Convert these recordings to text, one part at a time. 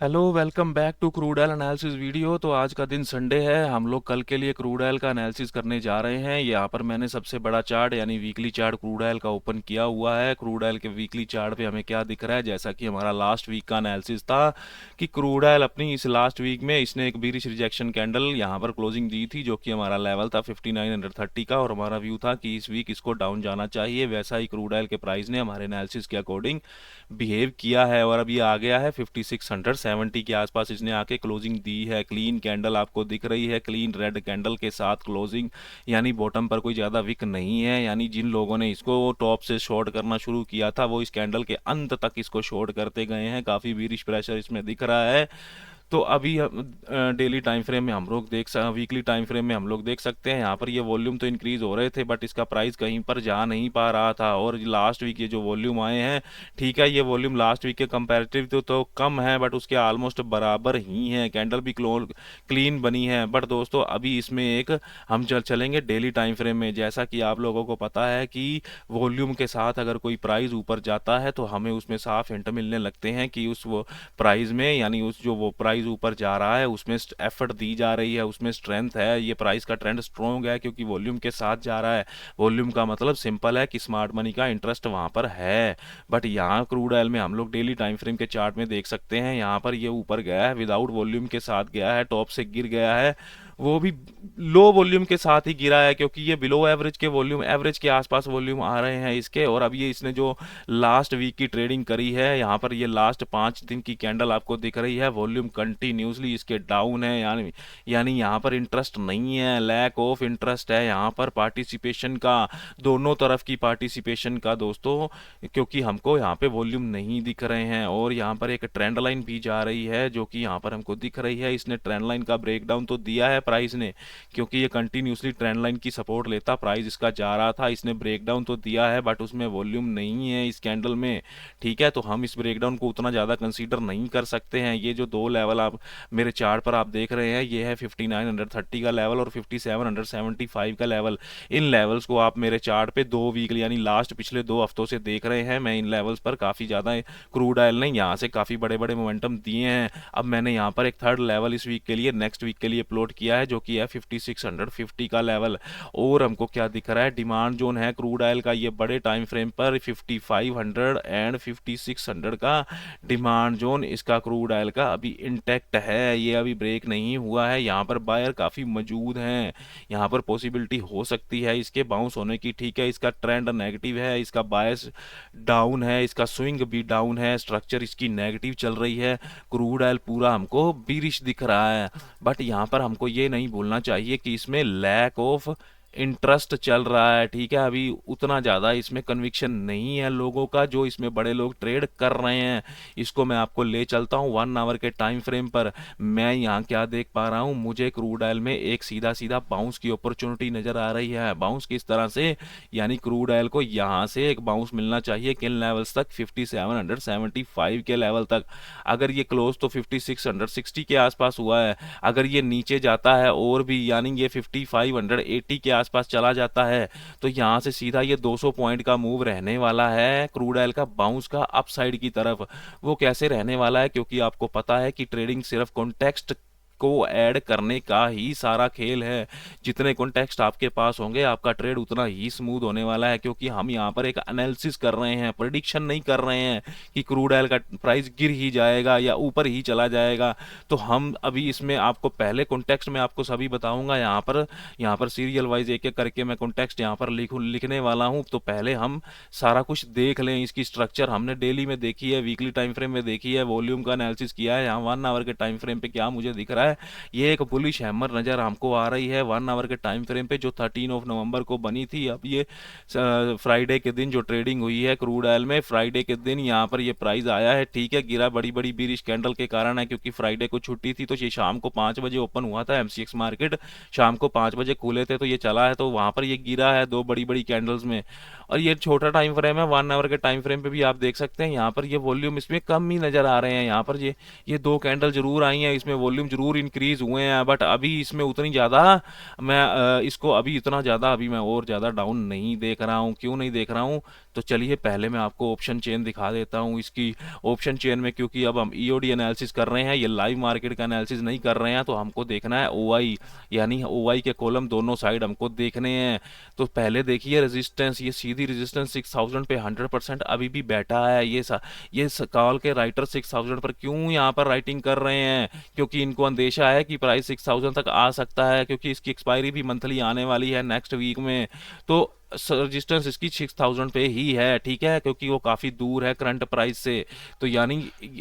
Hello, welcome back to crude oil analysis video. तो आज का दिन संडे है, हम लोग कल के लिए क्रूड ऑयल का एनालिसिस करने जा रहे हैं। यहाँ पर मैंने सबसे बड़ा चार्ट यानी वीकली चार्ट क्रूड ऑयल का ओपन किया हुआ है। क्रूड ऑयल के वीकली चार्ट पे हमें क्या दिख रहा है, जैसा कि हमारा लास्ट वीक का एनालिसिस था कि क्रूड ऑयल अपनी इस लास्ट वीक में इसने एक बीरिश रिजेक्शन कैंडल यहाँ पर क्लोजिंग दी थी, जो कि हमारा लेवल था 5930 का, और हमारा व्यू था कि इस वीक इसको डाउन जाना चाहिए। वैसा ही क्रूड ऑयल के प्राइस ने हमारे एनालिसिस के अकॉर्डिंग बिहेव किया है और अब ये आ गया है 5670 के आसपास इसने आके क्लोजिंग दी है। क्लीन कैंडल आपको दिख रही है, क्लीन रेड कैंडल के साथ क्लोजिंग, यानी बॉटम पर कोई ज़्यादा विक नहीं है। यानी जिन लोगों ने इसको टॉप से शॉर्ट करना शुरू किया था वो इस कैंडल के अंत तक इसको शॉर्ट करते गए हैं। काफ़ी बीरिश प्रेशर इसमें दिख रहा है। तो अभी डेली टाइम फ्रेम में हम लोग वीकली टाइम फ्रेम में हम लोग देख सकते हैं, यहाँ पर ये वॉल्यूम तो इंक्रीज हो रहे थे बट इसका प्राइस कहीं पर जा नहीं पा रहा था। और लास्ट वीक ये जो वॉल्यूम आए हैं, ठीक है, ये वॉल्यूम लास्ट वीक के कंपैरेटिव तो कम है बट उसके ऑलमोस्ट बराबर ही है। कैंडल भी क्लीन बनी है। बट दोस्तों अभी इसमें एक हम चलेंगे डेली टाइम फ्रेम में। जैसा कि आप लोगों को पता है कि वॉल्यूम के साथ अगर कोई प्राइस ऊपर जाता है तो हमें उसमें साफ हिंट मिलने लगते हैं कि उस वो प्राइस में, यानी उस जो वो प्राइस ऊपर जा रहा है उसमें एफर्ट दी जा रही है, उसमें स्ट्रेंथ है, ये प्राइस का ट्रेंड स्ट्रॉन्ग है क्योंकि वॉल्यूम के साथ जा रहा है। वॉल्यूम का मतलब सिंपल है कि स्मार्ट मनी का इंटरेस्ट वहां पर है। बट यहाँ क्रूड ऑयल में हम लोग डेली टाइम फ्रेम के चार्ट में देख सकते हैं, यहाँ पर ये ऊपर गया है, विदाउट वॉल्यूम के साथ गया है, टॉप से गिर गया है, वो भी लो वॉल्यूम के साथ ही गिरा है क्योंकि ये बिलो एवरेज के वॉल्यूम, एवरेज के आसपास वॉल्यूम आ रहे हैं इसके। और अब ये इसने जो लास्ट वीक की ट्रेडिंग करी है, यहाँ पर ये लास्ट 5 दिन की कैंडल आपको दिख रही है, वॉल्यूम कंटिन्यूसली इसके डाउन है। यानी यहाँ पर इंटरेस्ट नहीं है, लैक ऑफ इंटरेस्ट है यहाँ पर पार्टिसिपेशन का, दोनों तरफ की पार्टिसिपेशन का दोस्तों, क्योंकि हमको यहाँ पे वॉल्यूम नहीं दिख रहे हैं। और यहाँ पर एक ट्रेंड लाइन भी जा रही है जो कि यहाँ पर हमको दिख रही है। इसने ट्रेंड लाइन का ब्रेकडाउन तो दिया है प्राइस ने, क्योंकि ये कंटिन्यूसली ट्रेंड लाइन की सपोर्ट लेता प्राइस इसका जा रहा था। इसने ब्रेकडाउन तो दिया है बट उसमें वॉल्यूम नहीं है इस कैंडल में, ठीक है। तो हम इस ब्रेकडाउन को उतना ज़्यादा कंसीडर नहीं कर सकते हैं। ये जो दो लेवल आप मेरे चार्ट पर आप देख रहे हैं, ये है 5930 का लेवल और 5775 का लेवल। इन लेवल्स को आप मेरे चार्ट पे 2 वीक यानी लास्ट पिछले 2 हफ्तों से देख रहे हैं। मैं इन लेवल्स पर काफ़ी ज़्यादा क्रूड ऑयल ने यहाँ से काफ़ी बड़े बड़े मोमेंटम दिए हैं। अब मैंने यहाँ पर एक थर्ड लेवल इस वीक के लिए, नेक्स्ट वीक के लिए प्लॉट किया है, जो कि है 5650 का लेवल। और हमको क्या दिख रहा है, डिमांड जोन है क्रूड ऑयल का ये बड़े टाइम फ्रेम पर 5500 एंड 5600 का डिमांड जोन इसका क्रूड ऑयल का अभी इंटैक्ट है, ये अभी ब्रेक नहीं हुआ है। यहाँ पर बायर काफ़ी मौजूद हैं, यहाँ पर पॉसिबिलिटी हो सकती है इसके बाउंस होने की, ठीक है। इसका ट्रेंड नेगेटिव है, इसका बायस डाउन है, इसका स्विंग भी डाउन है, स्ट्रक्चर इसकी नेगेटिव चल रही है। क्रूड ऑयल पूरा हमको बीरिश दिख रहा है। बट यहाँ पर हमको ये नहीं भूलना चाहिए कि इसमें लैक ऑफ इंटरेस्ट चल रहा है, ठीक है। अभी उतना ज़्यादा इसमें कन्विक्शन नहीं है लोगों का, जो इसमें बड़े लोग ट्रेड कर रहे हैं। इसको मैं आपको ले चलता हूँ 1 आवर के टाइम फ्रेम पर। मैं यहाँ क्या देख पा रहा हूँ, मुझे क्रूड ऑयल में एक सीधा सीधा बाउंस की अपॉर्चुनिटी नज़र आ रही है। बाउंस किस तरह से, यानी क्रूड ऑयल को यहाँ से एक बाउंस मिलना चाहिए किन लेवल्स तक, 5775 के लेवल तक। अगर ये क्लोज तो 5660 के आसपास हुआ है, अगर ये नीचे जाता है और भी, यानी ये 5580 के आसपास चला जाता है, तो यहां से सीधा ये 200 पॉइंट का मूव रहने वाला है क्रूड ऑयल का बाउंस का अपसाइड की तरफ। वो कैसे रहने वाला है, क्योंकि आपको पता है कि ट्रेडिंग सिर्फ कॉन्टेक्स्ट को ऐड करने का ही सारा खेल है। जितने कॉन्टेक्स्ट आपके पास होंगे आपका ट्रेड उतना ही स्मूथ होने वाला है, क्योंकि हम यहाँ पर एक एनालिसिस कर रहे हैं, प्रेडिक्शन नहीं कर रहे हैं कि क्रूड ऑयल का प्राइस गिर ही जाएगा या ऊपर ही चला जाएगा। तो हम अभी इसमें आपको पहले कॉन्टेक्स्ट में आपको सभी बताऊंगा। यहाँ पर सीरियल वाइज एक एक करके मैं कॉन्टेक्स्ट यहाँ पर लिखने वाला हूँ। तो पहले हम सारा कुछ देख लें, इसकी स्ट्रक्चर हमने डेली में देखी है, वीकली टाइम फ्रेम में देखी है, वॉल्यूम का एनालिसिस किया है। यहाँ 1 आवर के टाइम फ्रेम पे क्या मुझे दिख रहा है, ये एक बुलिश हैमर नजर हमको आ रही है 1 आवर के टाइम फ्रेम पे, जो 13 को बनी थी। अब ये फ्राइडे के दिन जो ट्रेडिंग हुई है क्रूड ऑयल में, फ्राइडे के दिन यहाँ पर ये प्राइस आया है, ठीक है। गिरा बड़ी बड़ी बीरिश कैंडल के कारण है, क्योंकि फ्राइडे को छुट्टी थी। तो ये शाम को 5 बजे ओपन हुआ था एमसीएक्स मार्केट, शाम को 5 बजे खुले थे, तो ये चला है, तो वहां पर ये गिरा है दो बड़ी बड़ी कैंडल्स में। और ये छोटा टाइम फ्रेम है, 1 आवर के टाइम फ्रेम पे भी आप देख सकते हैं, यहाँ पर ये वॉल्यूम इसमें कम ही नजर आ रहे हैं। यहाँ पर ये 2 कैंडल जरूर आई हैं, इसमें वॉल्यूम जरूर इंक्रीज हुए हैं, बट अभी इसमें उतनी ज़्यादा इसको अभी इतना ज़्यादा अभी मैं और ज़्यादा डाउन नहीं देख रहा हूँ। क्यों नहीं देख रहा हूँ? तो चलिए पहले मैं आपको ऑप्शन चेन दिखा देता हूँ इसकी। ऑप्शन चेन में क्योंकि अब हम ईओडी एनालिसिस कर रहे हैं, ये लाइव मार्केट का एनालिसिस नहीं कर रहे हैं, तो हमको देखना है ओआई, यानी ओआई के कॉलम दोनों साइड हमको देखने हैं। तो पहले देखिए रेजिस्टेंस, ये सीधी रेजिस्टेंस 6000 पे 100% अभी भी बैठा है। ये कॉल के राइटर 6000 पर क्यों यहाँ पर राइटिंग कर रहे हैं? क्योंकि इनको अंदेशा है कि प्राइस 6000 तक आ सकता है, क्योंकि इसकी एक्सपायरी भी मंथली आने वाली है नेक्स्ट वीक में। तो रजिस्टेंस इसकी 6000 पे ही है, ठीक है, क्योंकि वो काफ़ी दूर है करंट प्राइस से। तो यानी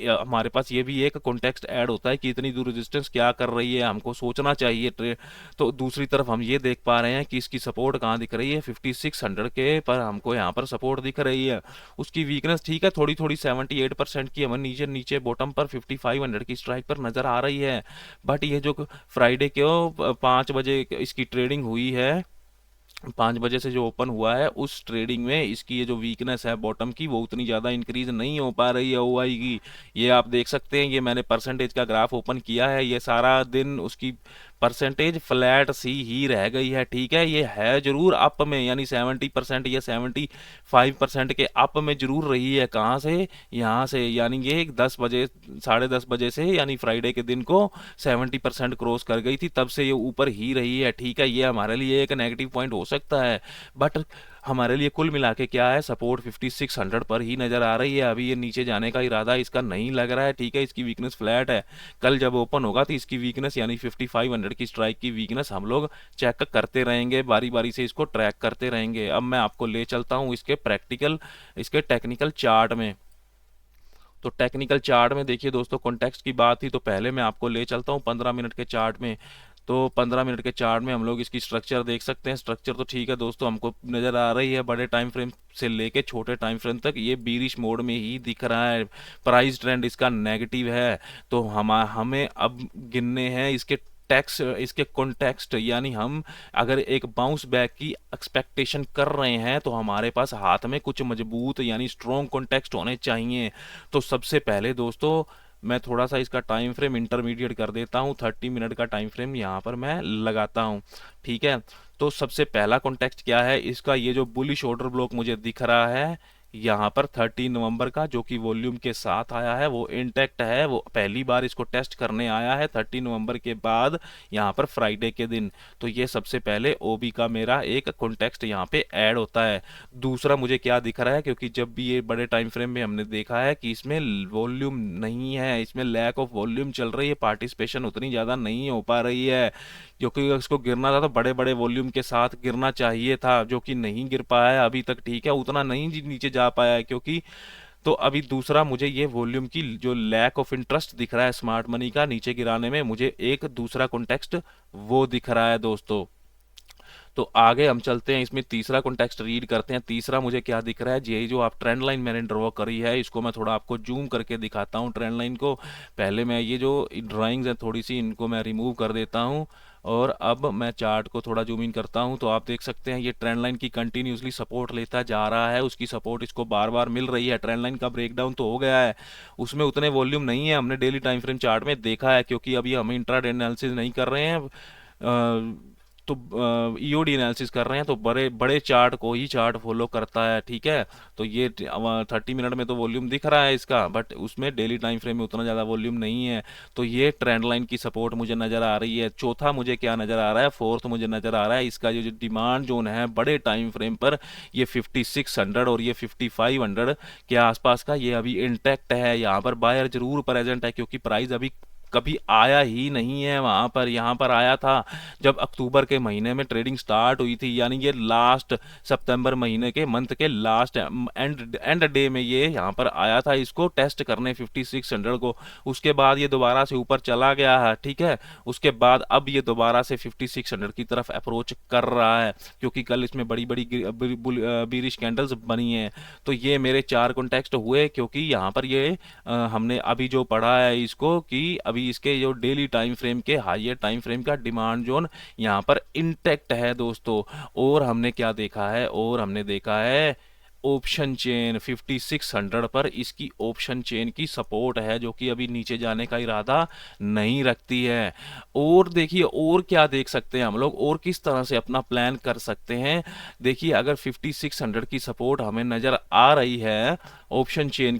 हमारे पास ये भी एक कॉन्टेक्स्ट ऐड होता है कि इतनी दूर रेजिस्टेंस क्या कर रही है, हमको सोचना चाहिए ट्रेड। तो दूसरी तरफ हम ये देख पा रहे हैं कि इसकी सपोर्ट कहाँ दिख रही है, 5600 के पर हमको यहाँ पर सपोर्ट दिख रही है। उसकी वीकनेस ठीक है, थोड़ी थोड़ी 78% की हमें नीचे नीचे बॉटम पर 5500 की स्ट्राइक पर नज़र आ रही है। बट ये जो फ्राइडे को 5 बजे इसकी ट्रेडिंग हुई है, 5 बजे से जो ओपन हुआ है, उस ट्रेडिंग में इसकी ये जो वीकनेस है बॉटम की, वो उतनी ज़्यादा इंक्रीज नहीं हो पा रही है ओआई की। ये आप देख सकते हैं, ये मैंने परसेंटेज का ग्राफ ओपन किया है, ये सारा दिन उसकी परसेंटेज फ्लैट सी ही रह गई है, ठीक है। ये है जरूर अप में, यानी 70% या 75% के अप में जरूर रही है। कहाँ से? यहाँ से, यानी ये 10 बजे 10:30 बजे से, यानी फ्राइडे के दिन को 70% क्रॉस कर गई थी, तब से ये ऊपर ही रही है, ठीक है। ये हमारे लिए एक नेगेटिव पॉइंट हो सकता है, बट हमारे लिए कुल मिला के क्या है, सपोर्ट 5600 पर ही नज़र आ रही है। अभी ये नीचे जाने का इरादा इसका नहीं लग रहा है, ठीक है। इसकी वीकनेस फ्लैट है, कल जब ओपन होगा तो इसकी वीकनेस यानी 5500 की स्ट्राइक की वीकनेस हम लोग चेक करते रहेंगे, बारी बारी से इसको ट्रैक करते रहेंगे। अब मैं आपको ले चलता हूँ इसके टेक्निकल चार्ट में। तो टेक्निकल चार्ट में देखिए दोस्तों, कॉन्टेक्स्ट की बात थी तो पहले मैं आपको ले चलता हूँ 15 मिनट के चार्ट में। तो 15 मिनट के चार्ट में हम लोग इसकी स्ट्रक्चर देख सकते हैं। स्ट्रक्चर तो ठीक है दोस्तों, हमको नज़र आ रही है, बड़े टाइम फ्रेम से लेके छोटे टाइम फ्रेम तक ये बीरिश मोड में ही दिख रहा है। प्राइस ट्रेंड इसका नेगेटिव है, तो हमें अब गिनने हैं इसके कॉन्टेक्स्ट, यानी हम अगर एक बाउंस बैक की एक्सपेक्टेशन कर रहे हैं तो हमारे पास हाथ में कुछ मजबूत यानी स्ट्रॉन्ग कॉन्टेक्स्ट होने चाहिए। तो सबसे पहले दोस्तों मैं थोड़ा सा इसका टाइम फ्रेम इंटरमीडिएट कर देता हूँ, 30 मिनट का टाइम फ्रेम यहाँ पर मैं लगाता हूँ, ठीक है। तो सबसे पहला कॉन्टेक्स्ट क्या है इसका, ये जो बुलिश ऑर्डर ब्लॉक मुझे दिख रहा है यहाँ पर 30 नवंबर का, जो कि वॉल्यूम के साथ आया है, वो इंटैक्ट है। वो पहली बार इसको टेस्ट करने आया है 30 नवंबर के बाद यहाँ पर फ्राइडे के दिन। तो ये सबसे पहले ओबी का मेरा एक कॉन्टेक्स्ट यहाँ पे ऐड होता है। दूसरा मुझे क्या दिख रहा है, क्योंकि जब भी ये बड़े टाइम फ्रेम में हमने देखा है कि इसमें वॉल्यूम नहीं है, इसमें लैक ऑफ वॉल्यूम चल रही है, पार्टिसिपेशन उतनी ज़्यादा नहीं हो पा रही है, क्योंकि इसको गिरना था तो बड़े बड़े वॉल्यूम के साथ गिरना चाहिए था, जो कि नहीं गिर पाया है अभी तक, ठीक है। उतना नहीं नीचे जा पाया है क्योंकि। तो अभी दूसरा मुझे ये वॉल्यूम की जो लैक ऑफ इंटरेस्ट दिख रहा है स्मार्ट मनी का नीचे गिराने में, मुझे एक दूसरा कॉन्टेक्स्ट वो दिख रहा है दोस्तों। तो आगे हम चलते हैं, इसमें तीसरा कॉन्टेक्स्ट रीड करते हैं। तीसरा मुझे क्या दिख रहा है, यही जो आप ट्रेंड लाइन मैंने ड्रॉ करी है, इसको मैं थोड़ा आपको जूम करके दिखाता हूँ ट्रेंड लाइन को। पहले मैं ये जो ड्राइंग्स हैं थोड़ी सी इनको मैं रिमूव कर देता हूँ, और अब मैं चार्ट को थोड़ा जूम इन करता हूं। तो आप देख सकते हैं ये ट्रेंड लाइन की कंटिन्यूसली सपोर्ट लेता जा रहा है, उसकी सपोर्ट इसको बार बार मिल रही है। ट्रेंड लाइन का ब्रेकडाउन तो हो गया है, उसमें उतने वॉल्यूम नहीं है, हमने डेली टाइम फ्रेम चार्ट में देखा है, क्योंकि अभी हम इंट्राडे एनालिसिस नहीं कर रहे हैं, तो ईओडी एनालिसिस कर रहे हैं, तो बड़े बड़े चार्ट को ही चार्ट फॉलो करता है, ठीक है। तो ये 30 मिनट में तो वॉल्यूम दिख रहा है इसका, बट उसमें डेली टाइम फ्रेम में उतना ज़्यादा वॉल्यूम नहीं है। तो ये ट्रेंड लाइन की सपोर्ट मुझे नज़र आ रही है। चौथा मुझे क्या नज़र आ रहा है, फोर्थ मुझे नज़र आ रहा है इसका जो डिमांड जोन है बड़े टाइम फ्रेम पर, ये 5600 और ये 5500 के आसपास का, ये अभी इंटैक्ट है। यहाँ पर बायर जरूर प्रेजेंट है, क्योंकि प्राइस अभी कभी आया ही नहीं है वहां पर। यहाँ पर आया था जब अक्टूबर के महीने में ट्रेडिंग स्टार्ट हुई थी, यानी ये लास्ट सितंबर महीने के मंथ के लास्ट एंड डे में ये यहाँ पर आया था इसको टेस्ट करने 5600 को। उसके बाद ये दोबारा से ऊपर चला गया है, ठीक है। उसके बाद अब ये दोबारा से 5600 की तरफ अप्रोच कर रहा है, क्योंकि कल इसमें बड़ी बड़ी बीरिश कैंडल्स बनी हैं। तो ये मेरे 4 कॉन्टेक्स्ट हुए, क्योंकि यहाँ पर ये हमने अभी जो पढ़ा है इसको कि अभी इसके जो डेली टाइम फ्रेम के हायर टाइम फ्रेम का डिमांड जोन यहाँ पर इंटैक्ट है दोस्तों। और हमने क्या देखा है, और हमने देखा है ऑप्शन चेन 5600 पर इसकी ऑप्शन चेन की सपोर्ट है, जो कि अभी नीचे जाने का इरादा नहीं रखती है। और देखिए और क्या देख सकते हैं हम लोग, और किस तरह से अपना प्लान कर सकते हैं। देखिए अगर 5600 की सपोर्ट हमें नज़र आ रही है ऑप्शन चेन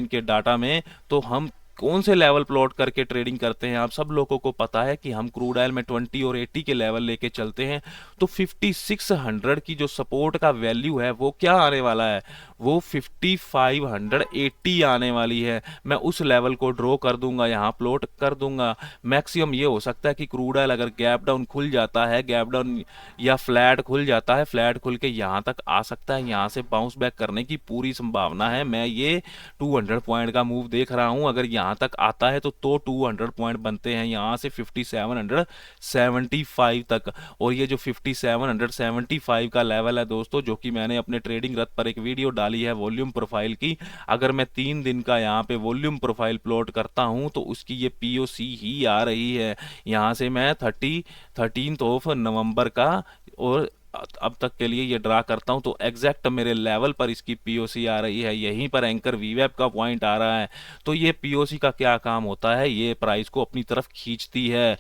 के डाटा में, तो हम कौन से लेवल प्लॉट करके ट्रेडिंग करते हैं। आप सब लोगों को पता है कि हम क्रूड ऑयल में 20 और 80 के लेवल लेके चलते हैं। तो 5600 की जो सपोर्ट का वैल्यू है वो क्या आने वाला है, वो 5580 आने वाली है। मैं उस लेवल को ड्रॉ कर दूंगा, यहाँ प्लॉट कर दूंगा। मैक्सिमम ये हो सकता है कि क्रूड ऑयल अगर गैप डाउन खुल जाता है, गैप डाउन या फ्लैट खुल जाता है, फ्लैट खुल के यहाँ तक आ सकता है, यहाँ से बाउंस बैक करने की पूरी संभावना है। मैं ये 200 पॉइंट का मूव देख रहा हूँ, अगर यहाँ तक आता है तो 200 पॉइंट बनते हैं यहाँ से 5775 तक। और ये जो 5775 का लेवल है दोस्तों, जो कि मैंने अपने ट्रेडिंग रथ पर एक वीडियो डाली है वॉल्यूम प्रोफाइल की, अगर मैं 3 दिन का यहाँ पे वॉल्यूम प्रोफाइल प्लॉट करता हूँ तो उसकी ये पीओसी ही आ रही है। यहाँ से मैं 13 नवंबर का और अब तक के लिए ये ड्रा करता हूं तो एग्जैक्ट मेरे लेवल पर इसकी पीओसी आ रही है, यहीं पर एंकर वीवेब का पॉइंट आ रहा है। तो ये पीओसी का क्या काम होता है, ये प्राइस को अपनी तरफ खींचती है।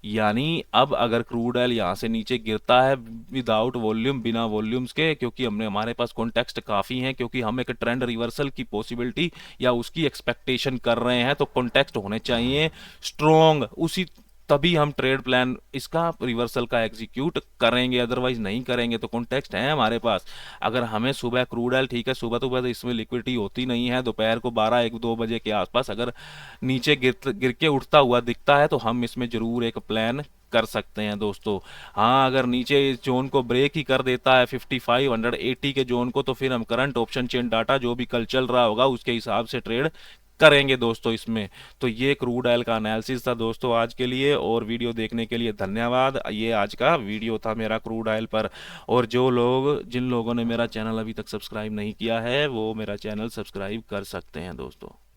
यानी अब अगर क्रूड ऑयल यहाँ से नीचे गिरता है विदाउट वॉल्यूम, बिना वॉल्यूम्स के, क्योंकि हमारे पास कॉन्टेक्स्ट काफ़ी हैं, क्योंकि हम एक ट्रेंड रिवर्सल की पॉसिबिलिटी या उसकी एक्सपेक्टेशन कर रहे हैं, तो कॉन्टेक्स्ट होने चाहिए स्ट्रॉन्ग, उसी तभी हम ट्रेड प्लान इसका रिवर्सल का एग्जीक्यूट करेंगे, अदरवाइज नहीं करेंगे। तो कॉन्टेक्स्ट है हमारे पास। अगर हमें सुबह क्रूड ऑयल, ठीक है सुबह तो इसमें लिक्विडिटी होती नहीं है, दोपहर को 12-1-2 बजे के आसपास अगर नीचे गिर के उठता हुआ दिखता है तो हम इसमें जरूर एक प्लान कर सकते हैं दोस्तों। हाँ अगर नीचे इस जोन को ब्रेक ही कर देता है 5580 के जोन को, तो फिर हम करंट ऑप्शन चेन डाटा जो भी कल चल रहा होगा उसके हिसाब से ट्रेड करेंगे दोस्तों इसमें। तो ये क्रूड ऑयल का एनालिसिस था दोस्तों आज के लिए, और वीडियो देखने के लिए धन्यवाद। ये आज का वीडियो था मेरा क्रूड ऑयल पर। और जिन लोगों ने मेरा चैनल अभी तक सब्सक्राइब नहीं किया है वो मेरा चैनल सब्सक्राइब कर सकते हैं दोस्तों।